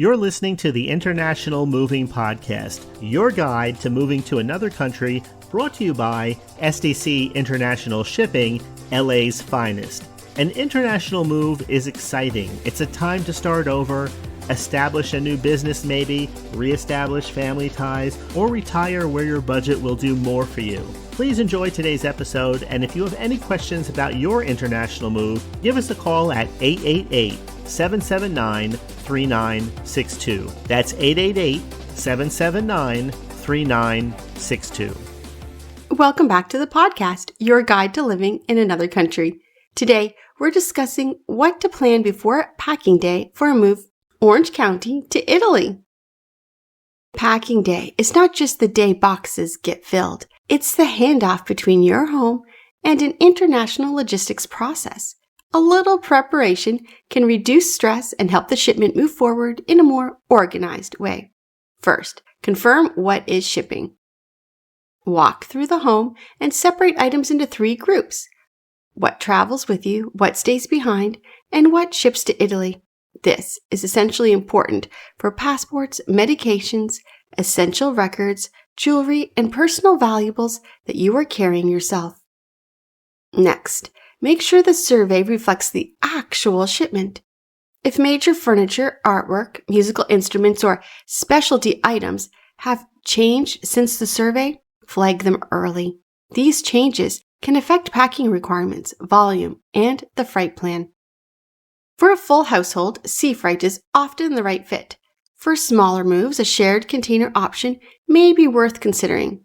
You're listening to the International Moving Podcast, your guide to moving to another country, brought to you by SDC International Shipping, LA's finest. An international move is exciting. It's a time to start over, establish a new business maybe, reestablish family ties, or retire where your budget will do more for you. Please enjoy today's episode, and if you have any questions about your international move, give us a call at 888-779-3962. That's 888-779-3962. Welcome back to the podcast, your guide to living in another country. Today, we're discussing what to plan before packing day for a move Orange County to Italy. Packing day is not just the day boxes get filled. It's the handoff between your home and an international logistics process. A little preparation can reduce stress and help the shipment move forward in a more organized way. First, confirm what is shipping. Walk through the home and separate items into 3 groups. What travels with you, what stays behind, and what ships to Italy. This is essentially important for passports, medications, essential records, jewelry, and personal valuables that you are carrying yourself. Next, make sure the survey reflects the actual shipment. If major furniture, artwork, musical instruments, or specialty items have changed since the survey, flag them early. These changes can affect packing requirements, volume, and the freight plan. For a full household, sea freight is often the right fit. For smaller moves, a shared container option may be worth considering.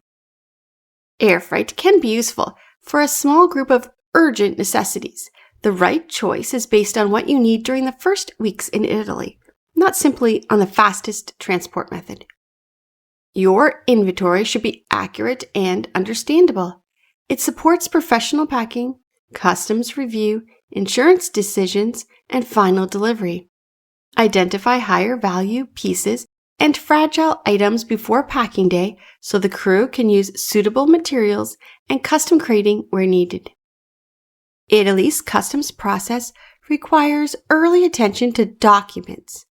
Air freight can be useful for a small group of urgent necessities. The right choice is based on what you need during the first weeks in Italy, not simply on the fastest transport method. Your inventory should be accurate and understandable. It supports professional packing, customs review, insurance decisions, and final delivery. Identify higher value pieces and fragile items before packing day so the crew can use suitable materials and custom crating where needed. Italy's customs process requires early attention to documents.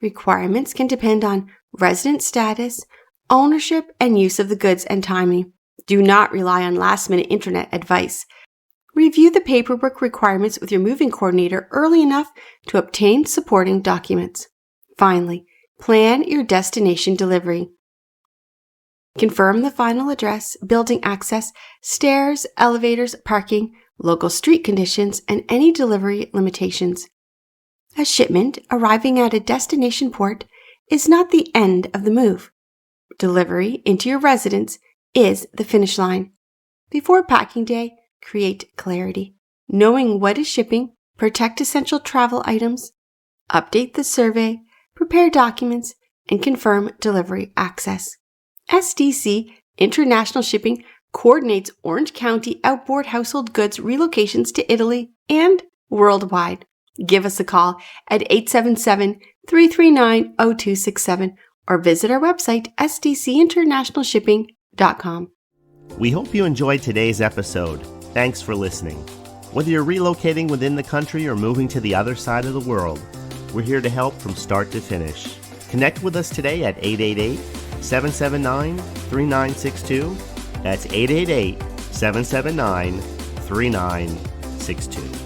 Requirements can depend on resident status, ownership, and use of the goods and timing. Do not rely on last-minute internet advice. Review the paperwork requirements with your moving coordinator early enough to obtain supporting documents. Finally, plan your destination delivery. Confirm the final address, building access, stairs, elevators, parking, local street conditions, and any delivery limitations. A shipment arriving at a destination port is not the end of the move. Delivery into your residence is the finish line. Before packing day, create clarity. Knowing what is shipping, protect essential travel items, update the survey, prepare documents, and confirm delivery access. SDC International Shipping coordinates Orange County outboard household goods relocations to Italy and worldwide. Give us a call at 877-339-0267 or visit our website, sdcinternationalshipping.com. We hope you enjoyed today's episode. Thanks for listening. Whether you're relocating within the country or moving to the other side of the world, we're here to help from start to finish. Connect with us today at 888-779-3962. That's 888-779-3962.